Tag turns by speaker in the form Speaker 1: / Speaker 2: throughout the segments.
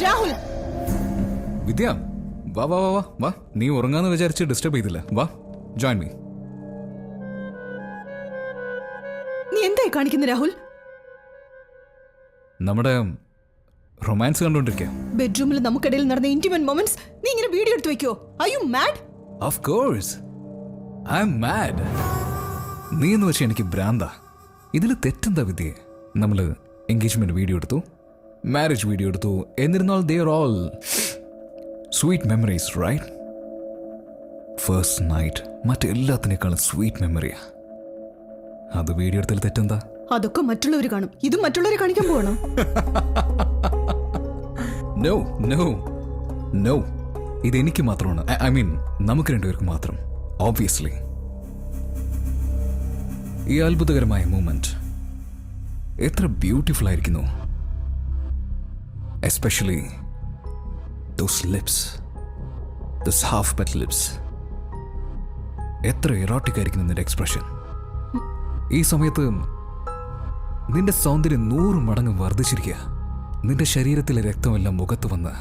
Speaker 1: രാഹുൽ
Speaker 2: വിദ്യ വാ വാ വാ വാ വാ നീ ഉറങ്ങാന്ന് വിചാരിച്ച് ഡിസ്റ്റർബ് ചെയ്തില്ല വാ ജോയിൻ മീ
Speaker 1: നീ എന്തായി കാണിക്കുന്നു രാഹുൽ?
Speaker 2: നമ്മുടെ റൊമാൻസ് കണ്ടോണ്ടിരിക്കാം.
Speaker 1: ബെഡ്റൂമിൽ നമുക്കിടയിൽ നടന്ന ഇന്റിമേറ്റ് മൊമെന്റ്സ് നീ ഇങ്ങനെ വീഡിയോ എടുത്ത് വെക്കോ? Are you mad?
Speaker 2: Of course I am mad. നീ എന്ന് വെച്ചാൽ എനിക്ക് ഭ്രാന്താ. ഇതിൽ തെറ്റെന്താ വിദ്യ? നമ്മൾ എൻഗേജ്മെന്റ് വീഡിയോ എടുത്തു, മാരേജ് വീഡിയോ എടുത്തു, എന്നിരുന്നാൽ they are all sweet memories right? First night മറ്റെല്ലാത്തിനേക്കാളും സ്വീറ്റ് മെമ്മറിയാ. അത് വീഡിയോ എടുത്തതിൽ തെറ്റെന്താ?
Speaker 1: അതൊക്കെ മറ്റുള്ളവർ കാണും, ഇതും മറ്റുള്ളവരെ കാണിക്കാൻ പോകണം.
Speaker 2: നോ നോ നോ, ഇതെനിക്ക് മാത്രമാണ്. ഐ മീൻ നമുക്ക് രണ്ടുപേർക്ക് മാത്രം. ഓബ്വിയസ്ലി ഈ അത്ഭുതകരമായ മൂമെന്റ് എത്ര ബ്യൂട്ടിഫുൾ ആയിരിക്കുന്നു. Especially those lips, those half pet lips. എത്ര എറോട്ടിക് ആയിരിക്കുന്നു നിന്റെ എക്സ്പ്രഷൻ. ഈ സമയത്ത് നിന്റെ സൗന്ദര്യം 100 മടങ്ങ് വർദ്ധിച്ചിരിക്കുക. നിന്റെ ശരീരത്തിലെ രക്തമെല്ലാം മുഖത്ത് വന്ന്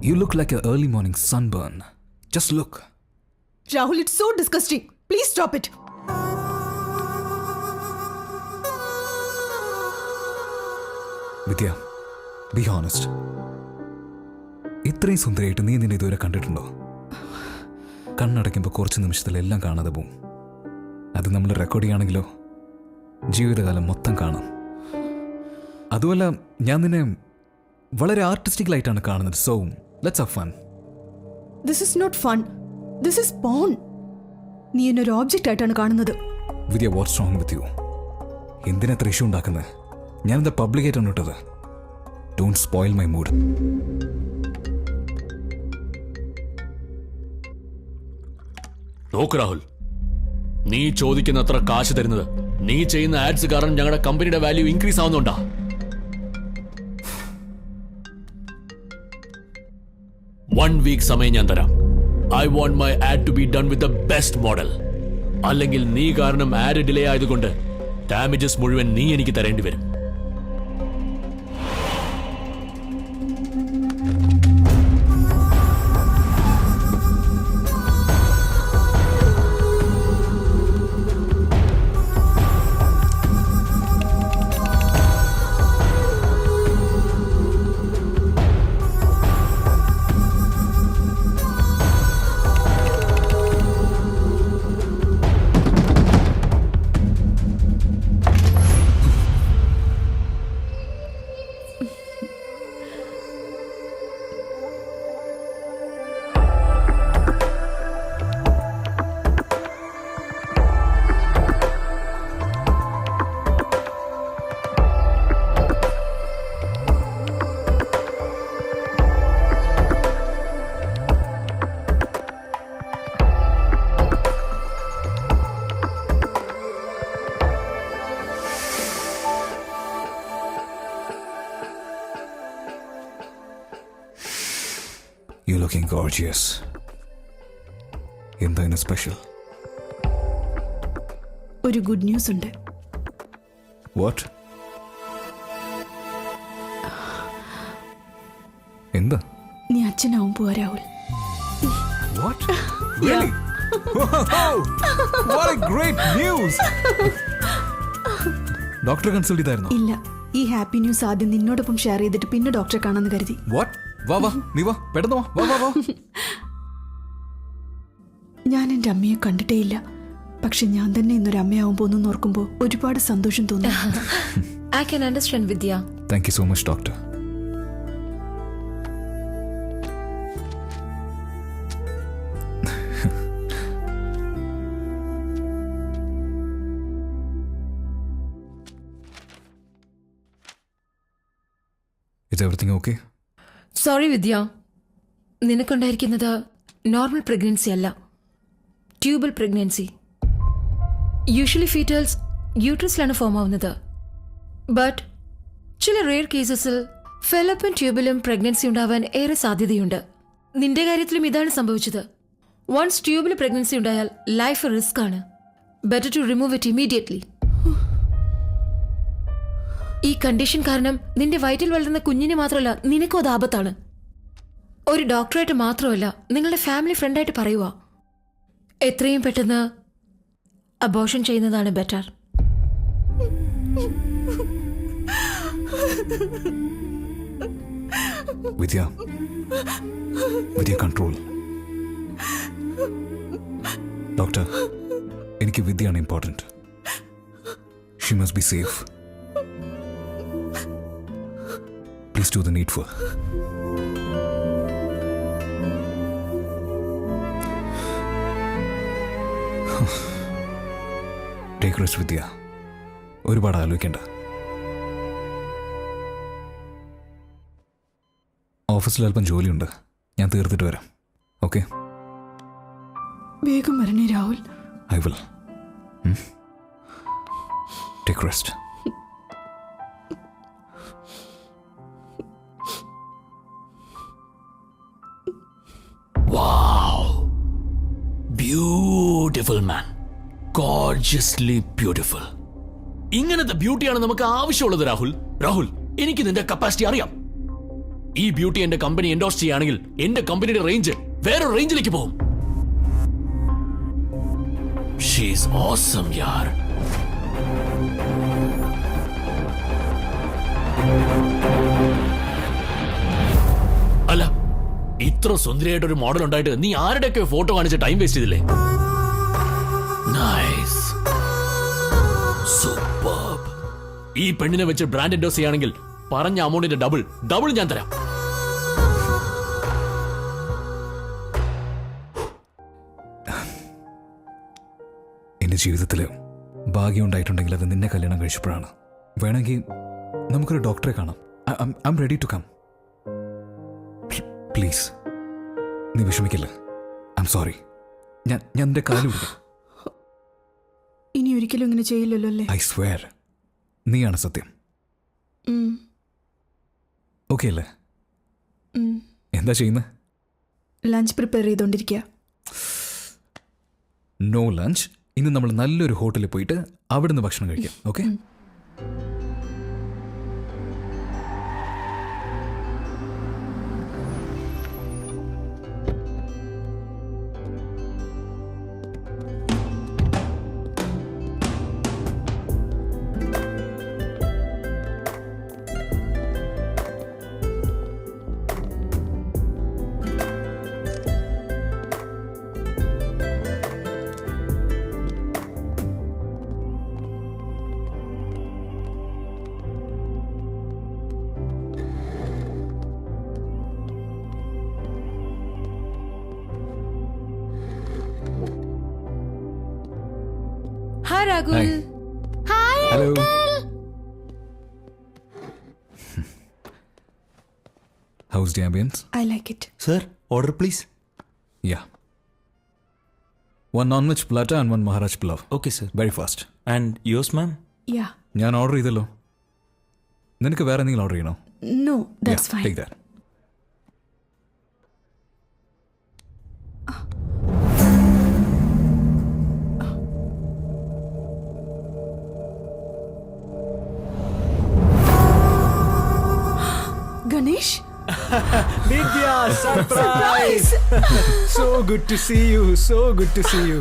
Speaker 2: you look like A early morning sunburn. Just look.
Speaker 1: Rahul, it's so disgusting. Please stop it.
Speaker 2: Vidya, be honest. ഇത്രയും സുന്ദരിയായിട്ട് നീ നിന്നെ ഇതുവരെ കണ്ടിട്ടുണ്ടോ? കണ്ണടയ്ക്കുമ്പോൾ കുറച്ച് നിമിഷത്തിലെല്ലാം കാണാതെ പോവും. അത് നമ്മൾ റെക്കോർഡ് ചെയ്യുകയാണെങ്കിലോ ജീവിതകാലം മൊത്തം കാണാം. അതുമല്ല, ഞാൻ നിന്നെ വളരെ ആർട്ടിസ്റ്റിക്കലായിട്ടാണ് കാണുന്നത്. So let's have fun.
Speaker 1: This is not fun, this is porn. നീ എന്നെ ഒരു ഓബ്ജക്റ്റ് ആയിട്ടാണ് കാണുന്നത്.
Speaker 2: Vidya, what's wrong with you? എന്തിനാ ഇത്ര ഇഷ്യൂ ഉണ്ടാക്കുന്നത്? ഞാനെന്താ പബ്ലിക്കായിട്ടാണ് ഇട്ടത്? Don't spoil my mood.
Speaker 3: നോക്ക് രാഹുൽ, നീ ചോദിക്കുന്ന അത്ര കാശ് തരുന്നത് നീ ചെയ്യുന്ന ആഡ്സ് കാരണം ഞങ്ങളുടെ കമ്പനിയുടെ വാല്യൂ ഇൻക്രീസ് ആവുന്നുണ്ടാ? One week സമയം ഞാൻ തരാം. I want my ad to be done with the best model. അല്ലെങ്കിൽ നീ കാരണം ആഡ് ഡിലേ ആയതുകൊണ്ട് ഡാമേജസ് മുഴുവൻ നീ എനിക്ക് തരേണ്ടി വരും.
Speaker 2: You looking gorgeous. എന്താണ് സ്പെഷ്യൽ?
Speaker 1: ഒരു ഗുഡ് ന്യൂസ് ഉണ്ട്.
Speaker 2: What? എന്താ?
Speaker 1: നീ അച്ഛനാവും പോവാ Rahul.
Speaker 2: What? Really? Wow! What a great news! ഡോക്ടറെ കൺസൾട്ട് ചെയ്തായിരുന്നോ?
Speaker 1: ഇല്ല, ഈ ഹാപ്പി ന്യൂസ് ആദ്യം നിന്നോടൊപ്പം ഷെയർ ചെയ്തിട്ട് പിന്നെ ഡോക്ടറെ കാണാന്ന് കരുതി.
Speaker 2: What? വാ വാ, നീ വാ, പെട്ടെന്ന് വാ, വാ വാ വാ.
Speaker 1: ഞാൻ എൻ്റെ അമ്മയെ കണ്ടിട്ടേയില്ല. പക്ഷെ ഞാൻ തന്നെ ഇന്നൊരു അമ്മയാവും പോന്നു ഓർക്കുമ്പോൾ ഒരുപാട് സന്തോഷം തോന്നുന്നു.
Speaker 4: I can understand, Vidya.
Speaker 2: Thank you so much, doctor. Is everything okay?
Speaker 4: Sorry, Vidya. നിനക്കുണ്ടായിരിക്കുന്നത് നോർമൽ പ്രഗ്നൻസി അല്ല, ട്യൂബൽ പ്രഗ്നൻസി. യൂഷ്വലി ഫീറ്റൽസ് യൂട്രസിലാണ് ഫോം ആവുന്നത്. ബട്ട് ചില റെയർ കേസസിൽ ഫെലപ്പൻ ട്യൂബിലും പ്രഗ്നൻസി ഉണ്ടാവാൻ ഏറെ സാധ്യതയുണ്ട്. നിന്റെ കാര്യത്തിലും ഇതാണ് സംഭവിച്ചത്. വൺസ് ട്യൂബിൽ പ്രഗ്നൻസി ഉണ്ടായാൽ ലൈഫ് റിസ്ക് ആണ്. Better to remove it immediately. ഈ കണ്ടീഷൻ കാരണം നിന്റെ വയറ്റിൽ വളരുന്ന കുഞ്ഞിന് മാത്രമല്ല നിനക്കും അത് ആപത്താണ്. ഒരു ഡോക്ടറായിട്ട് മാത്രമല്ല, നിങ്ങളുടെ ഫാമിലി ഫ്രണ്ടായിട്ട് പറയുക, എത്രയും പെട്ടെന്ന് അബോർഷൻ ചെയ്യുന്നതാണ് ബെറ്റർ.
Speaker 2: വിദ്യ കൺട്രോൾ. ഡോക്ടർ, എനിക്ക് വിദ്യയാണ് important. She must be safe. Please do the needful. Take rest Vidya. ഒരുപാട് ആലോചിക്കണ്ട. ഓഫീസിൽ അല്പം ജോലിയുണ്ട്, ഞാൻ തീർത്തിട്ട് വരാം. ഓക്കെ?
Speaker 1: വേഗം വരണേ Rahul.
Speaker 2: I will. Take rest.
Speaker 3: Beautiful man, gorgeously beautiful. ഇങ്ങനത്തെ ബ്യൂട്ടിയാണ് നമുക്ക് ആവശ്യമുള്ളത് രാഹുൽ. രാഹുൽ, എനിക്ക് നിന്റെ കപ്പാസിറ്റി അറിയാം. ഈ ബ്യൂട്ടി എന്റെ കമ്പനി എൻഡോസ് ചെയ്യുകയാണെങ്കിൽ എന്റെ കമ്പനിയുടെ റേഞ്ച് വേറൊരു റേഞ്ചിലേക്ക് പോകും. ഷീസ് ഓസം യാർ. അല്ല, ഇത്ര സുന്ദരിയായിട്ട് ഒരു മോഡൽ ഉണ്ടായിട്ട് നീ ആരുടെയൊക്കെ ഫോട്ടോ കാണിച്ച് ടൈം വേസ്റ്റ് ചെയ്തില്ലേ? Nice, superb. ഈ പെണ്ണിനെ വെച്ച് ബ്രാൻഡ് എൻഡോസ് ചെയ്യുകയാണെങ്കിൽ പറഞ്ഞ അമൗണ്ടിന്റെ ഡബിൾ ഞാൻ തരാം.
Speaker 2: എൻ്റെ ജീവിതത്തിൽ ഭാഗ്യം ഉണ്ടായിട്ടുണ്ടെങ്കിൽ അത് നിന്നെ കല്യാണം കഴിച്ചപ്പോഴാണ്. വേണമെങ്കിൽ നമുക്കൊരു ഡോക്ടറെ കാണാം. I am ready to come. Please, നീ വിഷമിക്കില്ല. I am sorry. ഞാൻ നിന്റെ കാല് പിടിക്കാം.
Speaker 1: ഇനി ഒരിക്കലും ഇങ്ങനെ ചെയ്യില്ലല്ലോ അല്ലേ?
Speaker 2: I swear. നീയാണ് സത്യം. ഓക്കെ അല്ലേ? എന്താ ചെയ്യുന്നത്?
Speaker 1: ലഞ്ച് പ്രിപ്പയർ ചെയ്തോണ്ടിരിക്കുക.
Speaker 2: No lunch. ഇന്ന് നമ്മൾ നല്ലൊരു ഹോട്ടലിൽ പോയിട്ട് അവിടുന്ന് ഭക്ഷണം കഴിക്കാം. Okay?
Speaker 4: Hi, Ragul.
Speaker 2: Hi. Hello. How's the ambience?
Speaker 1: I like it.
Speaker 5: Sir, order please.
Speaker 2: Yeah. One non-veg platter and one Maharaj pulav.
Speaker 5: Okay, sir.
Speaker 2: Very fast.
Speaker 5: And yours, ma'am?
Speaker 1: Yeah.
Speaker 2: ഞാൻ order ചെയ്തല്ലോ. നിനക്ക് വേറെ എന്തെങ്കിലും order ചെയ്യണോ?
Speaker 1: No, that's fine.
Speaker 2: Take that.
Speaker 1: Ganesh?
Speaker 5: Vidya, surprise! So good to see you. So good to see you.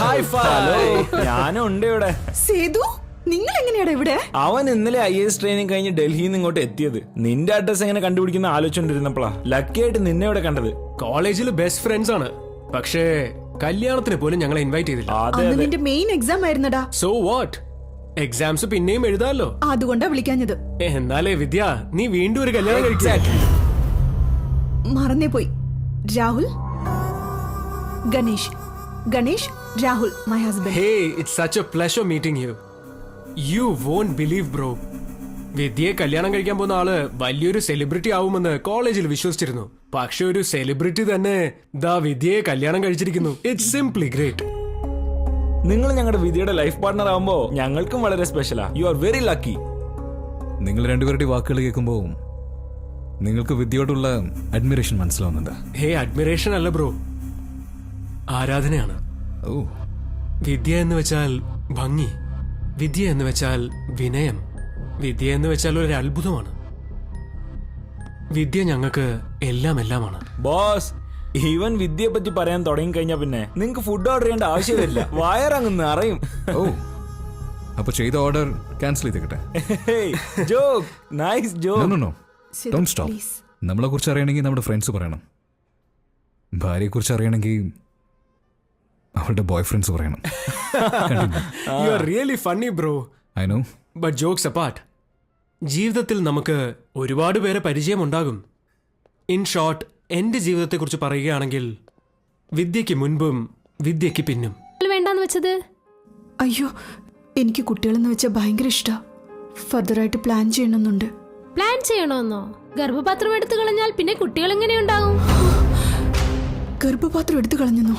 Speaker 5: High five. Hello. ഞാനും ഉണ്ട് ഇവിടെ.
Speaker 1: സേതു, നിങ്ങൾ എങ്ങനെയാടാ ഇവിടെ?
Speaker 5: അവൻ ഇന്നലെ IAS ട്രെയിനിങ് കഴിഞ്ഞ് ഡൽഹിയിൽ നിന്ന് ഇങ്ങോട്ട് എത്തിയത്. നിന്റെ അഡ്രസ് എങ്ങനെ കണ്ടുപിടിക്കുന്ന ആലോചിച്ചോണ്ടിരുന്നപ്പോഴാ ലക്കി ആയിട്ട് നിന്നെ ഇവിടെ കണ്ടത്.
Speaker 6: കോളേജിൽ ബെസ്റ്റ് ഫ്രണ്ട്സ് ആണ്, പക്ഷേ കല്യാണത്തിന് പോലും ഞങ്ങളെ ഇൻവൈറ്റ് ചെയ്തില്ല.
Speaker 1: അന്ന് നിന്റെ മെയിൻ എക്സാം ആയിരുന്നടാ.
Speaker 6: സോ വാട്ട്, എക്സാംസ് പിന്നെയും എഴുതാമല്ലോ.
Speaker 1: അതുകൊണ്ടാ വിളിക്കാഞ്ഞത്.
Speaker 6: എന്നാലേ വിദ്യ, നീ വീണ്ടും ഒരു കല്യാണം കഴിച്ചാ.
Speaker 1: മറന്നേ പോയി. Rahul, Ganesh, Ganesh, Rahul, my husband.
Speaker 6: Hey, it's such a pleasure meeting you. You won't believe bro, വിദ്യയെ കല്യാണം കഴിക്കാൻ പോകുന്ന ആള് വലിയൊരു സെലിബ്രിറ്റി ആവുമെന്ന് കോളേജിൽ വിശ്വസിച്ചിരുന്നു. പക്ഷെ ഒരു സെലിബ്രിറ്റി തന്നെ ദാ വിദ്യയെ കല്യാണം കഴിച്ചിരിക്കുന്നു. It's simply great.
Speaker 5: നിങ്ങൾ ഞങ്ങളുടെ വിദ്യയുടെ ലൈഫ് പാർട്ണർ ആവുമ്പോ ഞങ്ങൾക്കും വളരെ സ്പെഷ്യലാ. You are very lucky.
Speaker 2: നിങ്ങൾ രണ്ടുപേരുടെ വാക്കുകൾ കേൾക്കുമ്പോൾ നിങ്ങൾക്ക് വിദ്യയോടുള്ള അഡ്മിറേഷൻ മനസ്സിലാവുന്നുണ്ട്.
Speaker 6: ഹേ, അഡ്മിറേഷൻ അല്ല ബ്രോ, ആരാധനയാണ്.
Speaker 2: ഓ
Speaker 6: വിദ്യ എന്ന് വെച്ചാൽ ഭംഗി, വിദ്യ എന്ന് വെച്ചാൽ വിനയം, വിദ്യ എന്ന് വെച്ചാൽ ഒരു അത്ഭുതമാണ്. വിദ്യ ഞങ്ങൾക്ക് എല്ലാം എല്ലാമാണ്.
Speaker 5: ബോസ്, ഈവൻ വിദ്യയെ പറ്റി പറയാൻ തുടങ്ങി കഴിഞ്ഞാ പിന്നെ നിങ്ങക്ക് ഫുഡ് ഓർഡർ ചെയ്യേണ്ട ആവശ്യമില്ല. വയറങ്ങ് നിറയും.
Speaker 2: ഓ അപ്പൊ ചെയ്ത ഓർഡർ ക്യാൻസൽ ചെയ്തേക്കട്ടെ.
Speaker 5: Joke, nice joke.
Speaker 2: No
Speaker 1: Sidhu,
Speaker 2: don't stop.
Speaker 1: please.
Speaker 2: നമ്മളെ കുറിച്ച് അറിയണമെങ്കിൽ നമ്മുടെ ഫ്രണ്ട്സ് പറയണം. ഭാര്യയെ കുറിച്ച് അറിയണമെങ്കിൽ അവളുടെ ബോയ് ഫ്രണ്ട്സ് പറയണം.
Speaker 6: You are really funny bro.
Speaker 2: I know.
Speaker 6: But jokes apart, ജീവിതത്തിൽ നമുക്ക് ഒരുപാട് പേരെ പരിചയമുണ്ടാകും. ഇൻ ഷോർട്ട്, എൻ്റെ ജീവിതത്തെക്കുറിച്ച് പറയുകയാണെങ്കിൽ വിദ്യയ്ക്ക് മുൻപും വിദ്യയ്ക്ക് പിന്നും.
Speaker 7: വേണ്ടാന്ന് വെച്ചത്?
Speaker 1: അയ്യോ, എനിക്ക് കുട്ടികളെന്ന് വെച്ചാൽ ഭയങ്കര ഇഷ്ടാ. ഫർദറായിട്ട് പ്ലാൻ ചെയ്യണമെന്നുണ്ട്.
Speaker 7: പ്ലാൻ ചെയ്യണമെന്നോ? ഗർഭപാത്രം എടുത്തു കളഞ്ഞാൽ പിന്നെ കുട്ടികൾ എങ്ങനെയുണ്ടാവും?
Speaker 1: ഗർഭപാത്രം എടുത്തു കളഞ്ഞെന്നോ?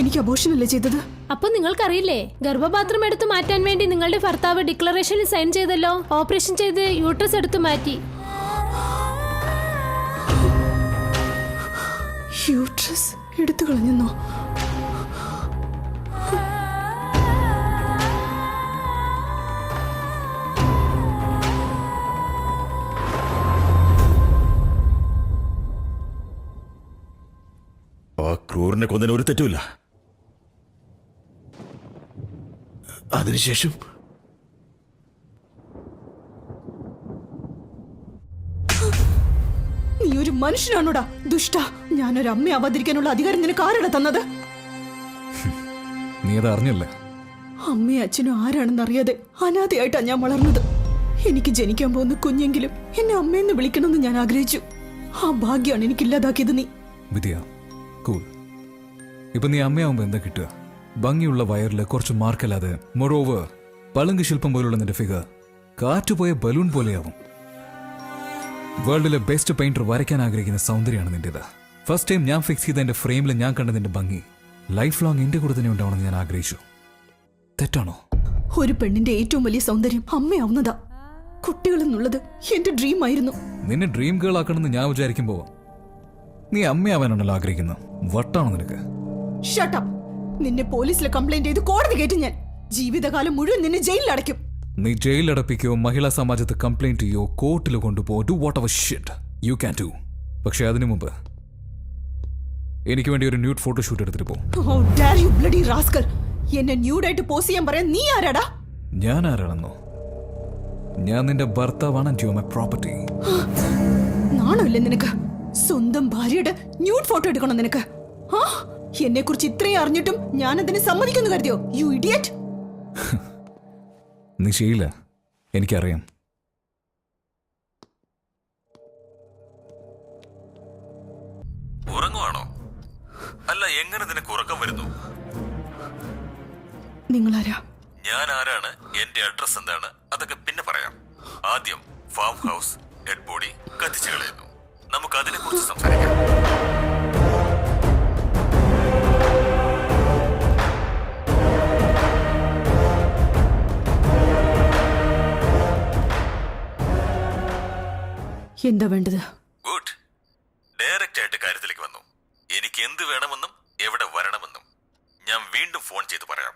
Speaker 1: എനിക്ക് അബോഷനല്ലേ ചെയ്തത്?
Speaker 7: അപ്പൊ നിങ്ങൾക്കറിയില്ലേ, ഗർഭപാത്രം എടുത്തു മാറ്റാൻ വേണ്ടി നിങ്ങളുടെ ഭർത്താവ് ഡിക്ലറേഷനിൽ സൈൻ ചെയ്തല്ലോ. ഓപ്പറേഷൻ ചെയ്ത് യൂട്രസ് എടുത്തു മാറ്റി.
Speaker 1: യൂട്രസ് എടുത്തു കളഞ്ഞെന്നോ?
Speaker 8: ആ ക്രൂരനെ കൊന്നതിന് ഒരു തെറ്റുമില്ല. അതിനുശേഷം
Speaker 1: നീ ഒരു മനുഷ്യനാണോടാ ദുഷ്ട? ഞാനൊരു അമ്മയാവാതിരിക്കാനുള്ള അധികാരം നിനക്ക് ആരാണ് തന്നത്?
Speaker 2: നീ അത് അറിഞ്ഞല്ലേ?
Speaker 1: അമ്മയും അച്ഛനും ആരാണെന്ന് അറിയാതെ അനാഥയായിട്ടാ ഞാൻ വളർന്നത്. എനിക്ക് ജനിക്കാൻ പോകുന്ന കുഞ്ഞെങ്കിലും എന്നെ അമ്മയെന്ന് വിളിക്കണമെന്ന് ഞാൻ ആഗ്രഹിച്ചു. ആ ഭാഗ്യമാണ് എനിക്കില്ലാതാക്കിയത് നീ.
Speaker 2: വിദ്യ, കൂൾ. ഇപ്പൊ നീ അമ്മയാവുമ്പോ എന്താ കിട്ടുക? ഭംഗിയുള്ള വയറില് കുറച്ച് മാർക്കല്ലാതെ, മൊറോവർ പളുങ്ക് ശില്പം പോലുള്ള നിന്റെ ഫിഗർ കാറ്റുപോയ ബലൂൺ പോലെയാവും. വേൾഡിലെ ബെസ്റ്റ് പെയിന്റർ വരയ്ക്കാൻ ആഗ്രഹിക്കുന്ന സൗന്ദര്യമാണ് നിന്റേത്. ഫസ്റ്റ് ടൈം ഞാൻ ഫിക്സ് ചെയ്ത എന്റെ ഫ്രെയിമിൽ ഞാൻ കണ്ട നിന്റെ ഭംഗി ലൈഫ് ലോങ് എന്റെ കൂടെ തന്നെ ഉണ്ടാവണമെന്ന് ഞാൻ ആഗ്രഹിച്ചു. തെറ്റാണോ?
Speaker 1: ഒരു പെണ്ണിന്റെ ഏറ്റവും വലിയ സൗന്ദര്യം അമ്മയാവുന്നതാ. കുട്ടികൾ എന്നുള്ളത് എന്റെ ഡ്രീം ആയിരുന്നു.
Speaker 2: നിന്നെ ഡ്രീം ഗേൾ ആക്കണമെന്ന് ഞാൻ വിചാരിക്കുമ്പോ നീ അമ്മയാവാനാണല്ലോ ആഗ്രഹിക്കുന്നത്. വട്ടാണോ നിനക്ക്?
Speaker 1: Shut up. നിന്നെ പോലീസിലെ കംപ്ലൈന്റ് ചെയ്ത് കോടതി കയറ്റി ഞാൻ. ജീവിതകാലം മുഴുവൻ നിന്നെ ജയിലിൽ അടയ്ക്കും.
Speaker 2: നീ ജയിലിൽ അടപ്പിക്കോ, മഹിളാ സമാജത്ത് കംപ്ലൈന്റ് ചെയ്യോ, കോർട്ടിൽ കൊണ്ടുപോ, do what ever shit you can do. പക്ഷെ അതിനു മുമ്പ് എനിക്ക് വേണ്ടി ഒരു ന്യൂഡ് ഫോട്ടോഷൂട്ട് എടുത്തിട്ട് പോ.
Speaker 1: How dare you bloody rascal! എന്നെ ന്യൂഡായിട്ട് പോസ് ചെയ്യാൻ പറയാൻ നീ ആരാടാ?
Speaker 2: ഞാൻ ആരാണെന്നോ? ഞാൻ നിന്റെ ഭർത്താവാണ്. And you are my property.
Speaker 1: നാണമില്ലേ നിനക്ക്? സ്വന്തം ഭാര്യയുടെ ന്യൂഡ് ഫോട്ടോ എടുക്കണം നിനക്ക്? എന്നെ കുറിച്ച് ഇത്രയും അറിഞ്ഞിട്ടും ഞാൻ അതിന് സമ്മതിക്കുന്നു കരുതിയോ? You idiot!
Speaker 2: നീ ചെയ്യില്ല, എനിക്കറിയാം.
Speaker 8: ഉറങ്ങുവാണോ? അല്ല, എങ്ങനെ നിനക്ക് ഉറക്കം വരുന്നു?
Speaker 1: നിങ്ങളാരാ?
Speaker 8: ഞാൻ ആരാണ്, എന്റെ അഡ്രസ് എന്താണ്, അതൊക്കെ പിന്നെ പറയാം. ആദ്യം ഫാം ഹൗസ് ഡെഡ് ബോഡി കത്തിച്ചു കളയുന്നു. നമുക്ക് അതിനെ കുറിച്ച് സംസാരിക്കാം.
Speaker 1: എന്താ വേണ്ടത്?
Speaker 8: ഗുഡ്. ഡയറക്റ്റ് ആയിട്ട് കാര്യത്തിലേക്ക് വന്നു. എനിക്ക് എന്ത് വേണമെന്നും എവിടെ വരണമെന്നും ഞാൻ വീണ്ടും ഫോൺ ചെയ്ത് പറയാം.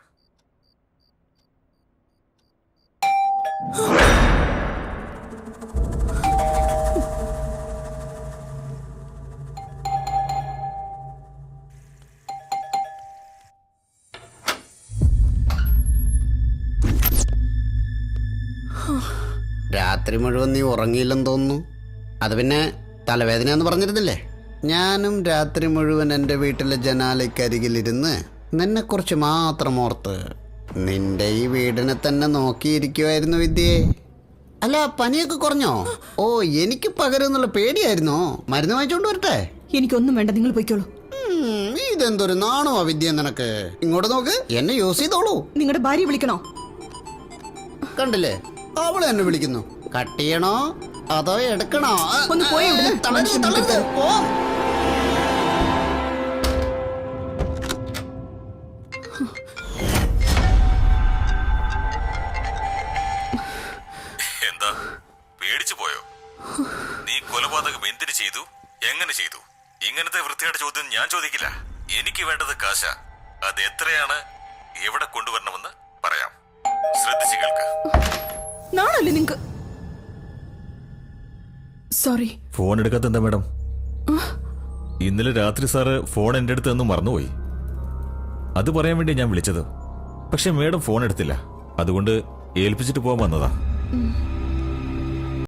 Speaker 9: രാത്രി മുഴുവൻ നീ ഉറങ്ങിയില്ലെന്ന് തോന്നുന്നു. അത് പിന്നെ തലവേദന എന്ന് പറഞ്ഞിരുന്നില്ലേ? ഞാനും രാത്രി മുഴുവൻ എൻ്റെ വീട്ടിലെ ജനാലയ്ക്കരികിലിരുന്ന് നിന്നെക്കുറിച്ച് മാത്രം ഓർത്ത് നിന്റെ ഈ വീടിനെ തന്നെ നോക്കിയിരിക്കുമായിരുന്നു വിദ്യേ. അല്ല, പനിയൊക്കെ കുറഞ്ഞോ? ഓ, എനിക്ക് പകരുന്നുള്ള പേടിയായിരുന്നോ? മരുന്ന് വാങ്ങിച്ചോണ്ട് വരട്ടെ?
Speaker 1: എനിക്കൊന്നും വേണ്ട, നിങ്ങൾ പോയിക്കോളൂ.
Speaker 9: ഇതെന്തൊരു നാണോ വിദ്യ നിനക്ക്? ഇങ്ങോട്ട് നോക്ക്, എന്നെ യൂസ് ചെയ്തോളൂ.
Speaker 1: നിങ്ങളുടെ ഭാര്യ വിളിക്കണോ?
Speaker 9: കണ്ടില്ലേ, അവളെ എന്നെ വിളിക്കുന്നു. കട്ട് ചെയ്യണോ അതോ എടുക്കണോ?
Speaker 1: ഒന്ന് പോയി ഇവിടുന്ന്.
Speaker 9: തളരുത്, തളരുത്, പോ.
Speaker 8: എന്താ, പേടിച്ചു പോയോ? നീ കൊലപാതകം എന്തിനു ചെയ്തു, എങ്ങനെ ചെയ്തു? ഇങ്ങനത്തെ വൃത്തിയുടെ ചോദ്യം ഞാൻ ചോദിക്കില്ല. എനിക്ക് വേണ്ടത് കാശ. അത് എത്രയാണ്, എവിടെ കൊണ്ടുവരണമെന്ന് പറയാം. ശ്രദ്ധിച്ചു കേൾക്ക്.
Speaker 1: നാണല്ലേ നിങ്ങക്ക്? സോറി.
Speaker 8: ഫോൺ എടുക്കാത്ത എന്താ മാഡം? ഇന്നലെ രാത്രി സാറ് ഫോൺ എൻ്റെ അടുത്ത് നിന്ന് മറന്നുപോയി. അത് പറയാൻ വേണ്ടി ഞാൻ വിളിച്ചത്. പക്ഷെ മാഡം ഫോൺ എടുത്തില്ല. അതുകൊണ്ട് ഏൽപ്പിച്ചിട്ട് പോകാൻ വന്നതാ.